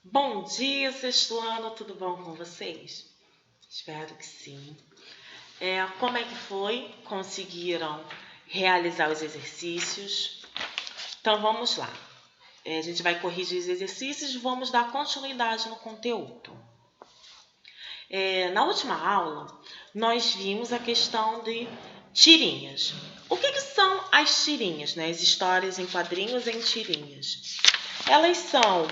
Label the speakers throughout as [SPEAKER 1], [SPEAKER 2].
[SPEAKER 1] Bom dia, sexto ano, tudo bom com vocês? Espero que sim. Como é que foi? Conseguiram realizar os exercícios? Então vamos lá. A gente vai corrigir os exercícios e vamos dar continuidade no conteúdo. Na última aula, nós vimos a questão de tirinhas. O que são as tirinhas, né? As histórias em quadrinhos em tirinhas. Elas são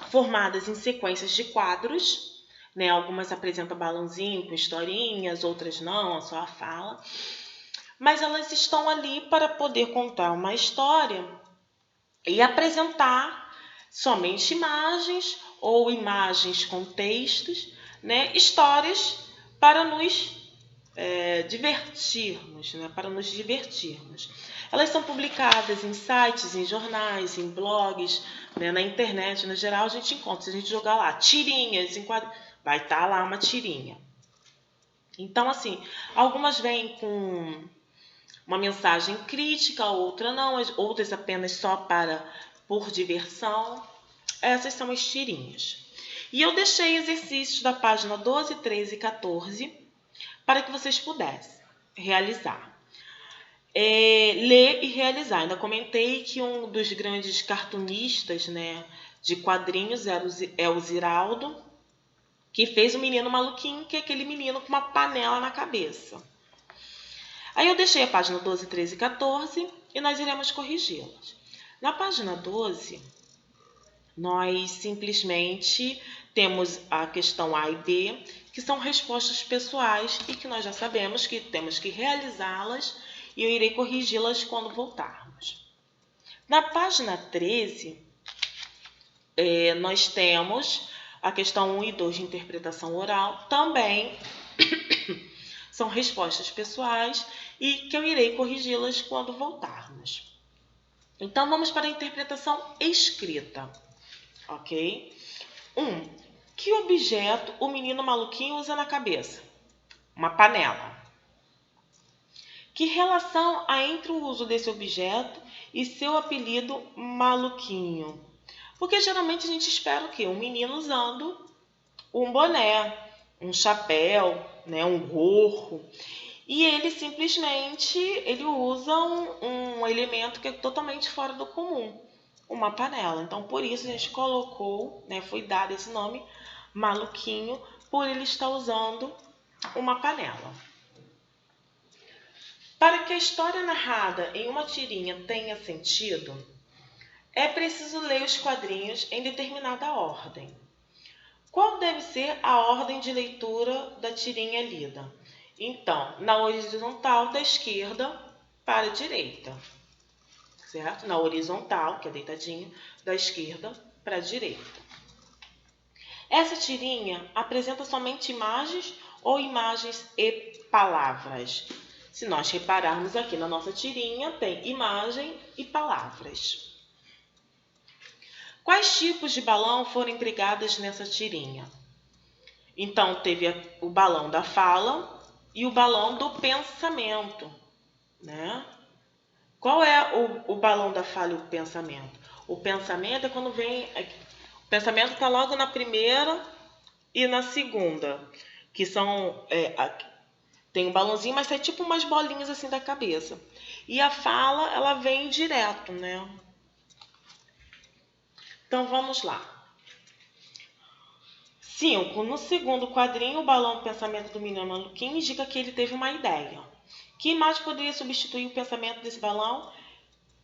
[SPEAKER 1] formadas em sequências de quadros, né? Algumas apresentam balãozinho com historinhas, outras não, só a fala. Mas elas estão ali para poder contar uma história e apresentar somente imagens ou imagens com textos, né? Histórias para nos divertirmos, né? Para nos divertirmos. Elas são publicadas em sites, em jornais, em blogs, né? Na internet, no geral, a gente encontra. Se a gente jogar lá, tirinhas, vai estar lá uma tirinha. Então, assim, algumas vêm com uma mensagem crítica, outras não, outras apenas só por diversão. Essas são as tirinhas. E eu deixei exercícios da página 12, 13 e 14 para que vocês pudessem realizar. Ler e realizar. Ainda comentei que um dos grandes cartunistas, né, de quadrinhos é o Ziraldo, que fez o Menino Maluquinho, que é aquele menino com uma panela na cabeça. Aí eu deixei a página 12, 13 e 14 e nós iremos corrigi-las. Na página 12, nós simplesmente temos a questão A e B, que são respostas pessoais e que nós já sabemos que temos que realizá-las e eu irei corrigi-las quando voltarmos. Na página 13, nós temos a questão 1 e 2 de interpretação oral, também são respostas pessoais e que eu irei corrigi-las quando voltarmos. Então, vamos para a interpretação escrita, ok? 1. Que objeto o menino maluquinho usa na cabeça? Uma panela. Que relação há entre o uso desse objeto e seu apelido maluquinho? Porque geralmente a gente espera o quê? Um menino usando um boné, um chapéu, né, um gorro. E ele simplesmente usa um elemento que é totalmente fora do comum, uma panela. Então, por isso a gente colocou, né, foi dado esse nome, maluquinho, por ele estar usando uma panela. Para que a história narrada em uma tirinha tenha sentido, é preciso ler os quadrinhos em determinada ordem. Qual deve ser a ordem de leitura da tirinha lida? Então, na horizontal da esquerda para a direita, certo? Na horizontal, que é deitadinho, da esquerda para a direita. Essa tirinha apresenta somente imagens ou imagens e palavras? Se nós repararmos aqui na nossa tirinha, tem imagem e palavras. Quais tipos de balão foram empregados nessa tirinha? Então, teve o balão da fala e o balão do pensamento, né? Qual é o balão da fala e o pensamento? O pensamento é quando vem... O pensamento está logo na primeira e na segunda, que são... tem um balãozinho, mas é tipo umas bolinhas assim da cabeça. E a fala, ela vem direto, né? Então, vamos lá. 5. No segundo quadrinho, o balão do pensamento do menino maluquinho indica que ele teve uma ideia. Que imagem poderia substituir o pensamento desse balão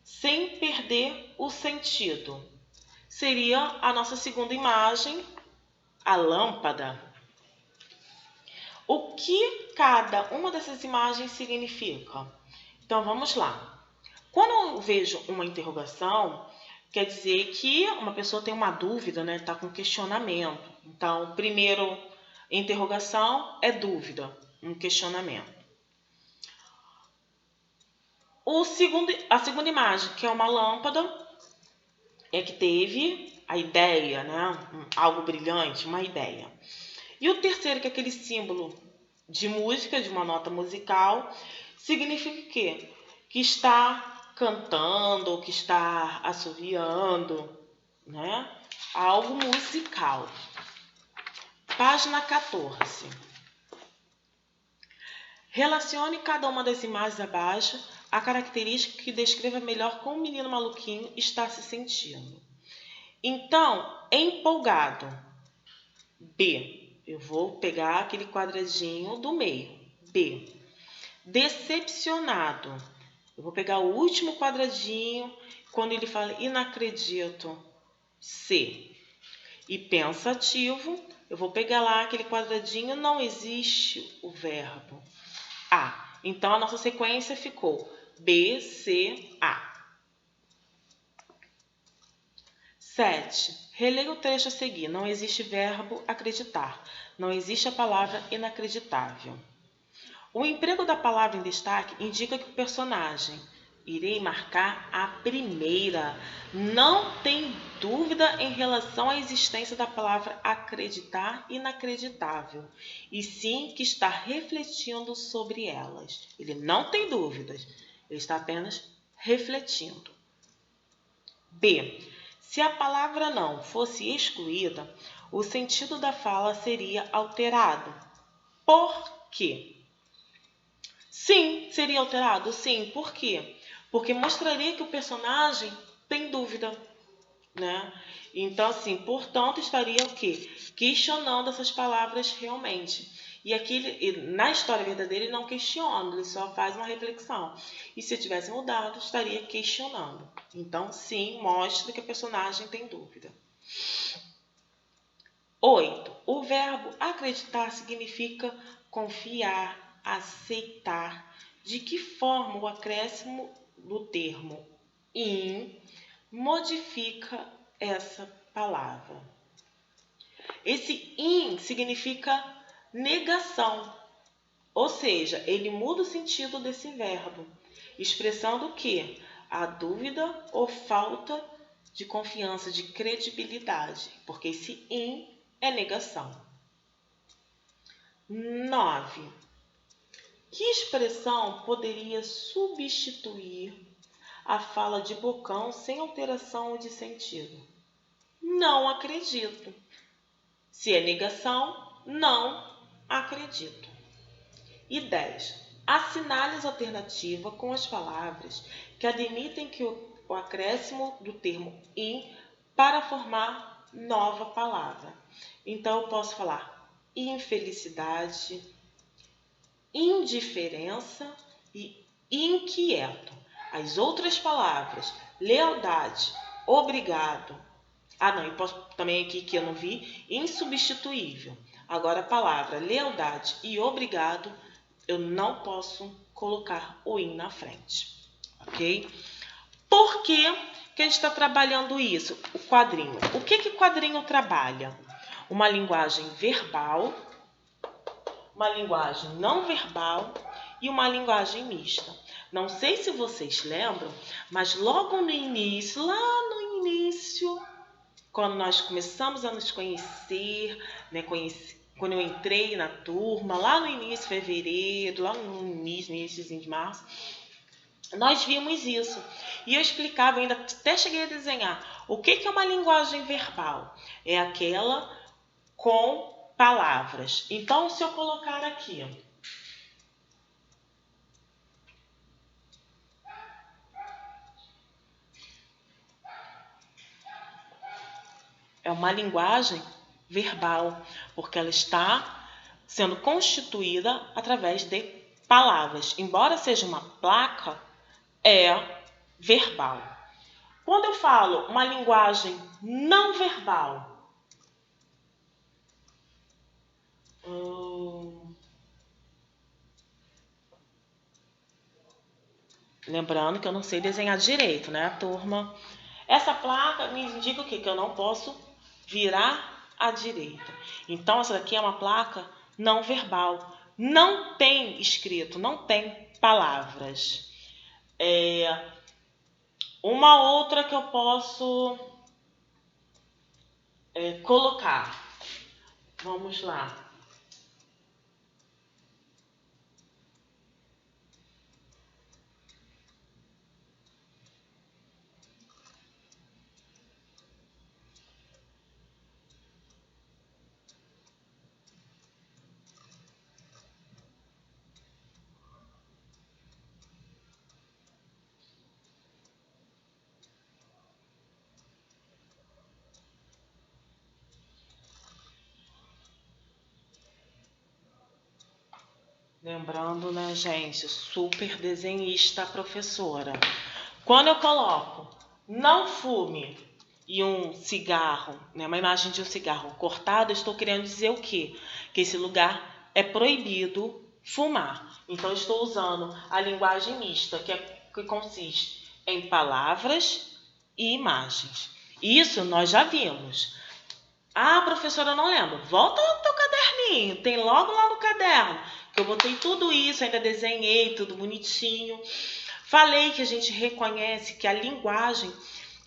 [SPEAKER 1] sem perder o sentido? Seria a nossa segunda imagem, a lâmpada. O que cada uma dessas imagens significa? Então, vamos lá. Quando eu vejo uma interrogação, quer dizer que uma pessoa tem uma dúvida, né? Está com questionamento. Então, primeiro, interrogação é dúvida, um questionamento. A segunda imagem, que é uma lâmpada, é que teve a ideia, né? Algo brilhante, uma ideia. E o terceiro, que é aquele símbolo de música, de uma nota musical, significa o quê? Que está cantando, ou que está assoviando, né? algo musical. Página 14. Relacione cada uma das imagens abaixo a característica que descreva melhor como o menino maluquinho está se sentindo. Então, empolgado. B. Eu vou pegar aquele quadradinho do meio. B. Decepcionado. Eu vou pegar o último quadradinho quando ele fala inacredito. C. E pensativo. Eu vou pegar lá aquele quadradinho, não existe o verbo. A. Então, a nossa sequência ficou B, C, A. 7. Releia o trecho a seguir. Não existe verbo acreditar. Não existe a palavra inacreditável. O emprego da palavra em destaque indica que o personagem, irei marcar a primeira, não tem dúvida em relação à existência da palavra acreditar inacreditável, e sim que está refletindo sobre elas. Ele não tem dúvidas, ele está apenas refletindo. B. Se a palavra não fosse excluída, o sentido da fala seria alterado. Por quê? Sim, seria alterado? Sim. Por quê? Porque mostraria que o personagem tem dúvida, né? Então, assim, portanto, estaria o quê? Questionando essas palavras realmente. E aqui, na história verdadeira, ele não questiona, ele só faz uma reflexão. E se tivesse mudado, estaria questionando. Então, sim, mostra que a personagem tem dúvida. 8. O verbo acreditar significa confiar, aceitar. De que forma o acréscimo do termo in modifica essa palavra? Esse in significa negação, ou seja, ele muda o sentido desse verbo, expressando que a dúvida ou falta de confiança, de credibilidade, porque esse in é negação. 9. Que expressão poderia substituir a fala de Bocão sem alteração de sentido? Não acredito. Se é negação, não acredito. E 10. Assinale as alternativas com as palavras que admitem que o acréscimo do termo in para formar nova palavra. Então, eu posso falar infelicidade, indiferença e inquieto. As outras palavras, lealdade, obrigado. Não, e posso também aqui que eu não vi, insubstituível. Agora a palavra lealdade e obrigado, eu não posso colocar o in na frente, ok? Por que a gente está trabalhando isso? O quadrinho. O que o quadrinho trabalha? Uma linguagem verbal, uma linguagem não verbal e uma linguagem mista. Não sei se vocês lembram, mas logo no início, lá no início, quando nós começamos a nos conhecer, né, quando eu entrei na turma, lá no início de fevereiro, lá no início de março, nós vimos isso. E eu explicava, ainda até cheguei a desenhar, o que é uma linguagem verbal? É aquela com palavras. Então, se eu colocar aqui, é uma linguagem verbal, porque ela está sendo constituída através de palavras. Embora seja uma placa, é verbal. Quando eu falo uma linguagem não verbal, lembrando que eu não sei desenhar direito, né, turma? Essa placa me indica o quê? Que eu não posso virar à direita. Então, essa daqui é uma placa não verbal. Não tem escrito, não tem palavras. Uma outra que eu posso colocar. Vamos lá. Lembrando, né, gente, super desenhista a professora. Quando eu coloco não fume e um cigarro, né, uma imagem de um cigarro cortado, eu estou querendo dizer o quê? Que esse lugar é proibido fumar. Então, eu estou usando a linguagem mista, que consiste em palavras e imagens. Isso nós já vimos. Ah, professora, eu não lembro. Volta no teu caderninho, tem logo lá no caderno, que eu botei tudo isso, ainda desenhei tudo bonitinho. Falei que a gente reconhece que a linguagem,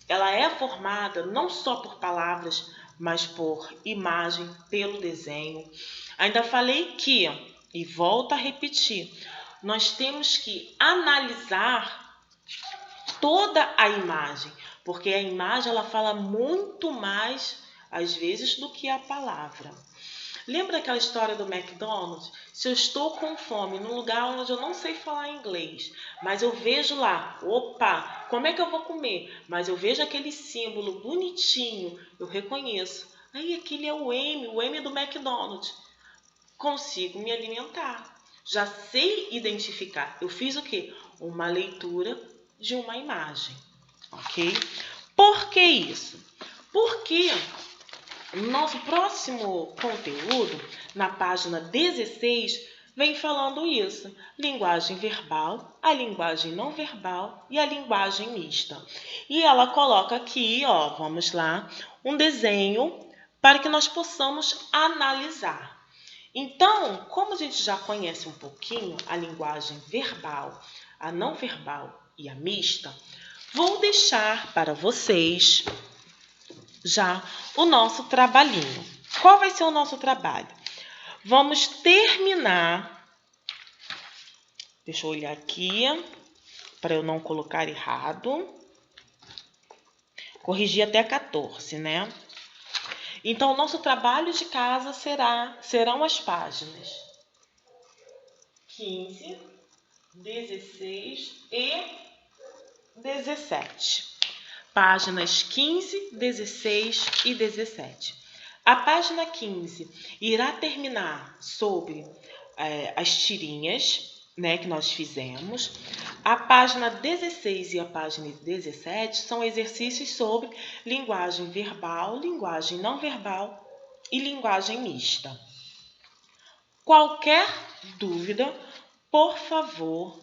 [SPEAKER 1] ela é formada não só por palavras, mas por imagem, pelo desenho. Ainda falei que, e volto a repetir, nós temos que analisar toda a imagem, porque a imagem ela fala muito mais às vezes do que a palavra. Lembra aquela história do McDonald's? Se eu estou com fome num lugar onde eu não sei falar inglês, mas eu vejo lá, opa, como é que eu vou comer? Mas eu vejo aquele símbolo bonitinho, eu reconheço. Aí aquele é o M do McDonald's. Consigo me alimentar. Já sei identificar. Eu fiz o quê? Uma leitura de uma imagem, ok? Por que isso? Porque no nosso próximo conteúdo, na página 16, vem falando isso. Linguagem verbal, a linguagem não verbal e a linguagem mista. E ela coloca aqui, ó, vamos lá, um desenho para que nós possamos analisar. Então, como a gente já conhece um pouquinho a linguagem verbal, a não verbal e a mista, vou deixar para vocês já o nosso trabalhinho. Qual vai ser o nosso trabalho? Vamos terminar. Deixa eu olhar aqui para eu não colocar errado. Corrigir até 14, né? Então, o nosso trabalho de casa serão as páginas 15, 16 e 17. Páginas 15, 16 e 17. A página 15 irá terminar sobre as tirinhas, né, que nós fizemos. A página 16 e a página 17 são exercícios sobre linguagem verbal, linguagem não verbal e linguagem mista. Qualquer dúvida, por favor,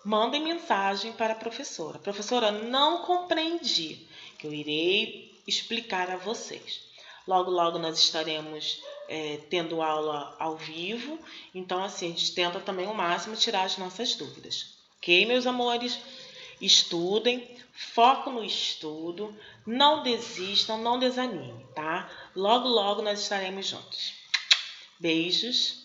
[SPEAKER 1] mandem mensagem para a professora. Professora, não compreendi, que eu irei explicar a vocês. Logo, logo nós estaremos tendo aula ao vivo, então assim, a gente tenta também ao máximo tirar as nossas dúvidas. Ok, meus amores? Estudem, foco no estudo, não desistam, não desanimem, tá? Logo, logo nós estaremos juntos. Beijos.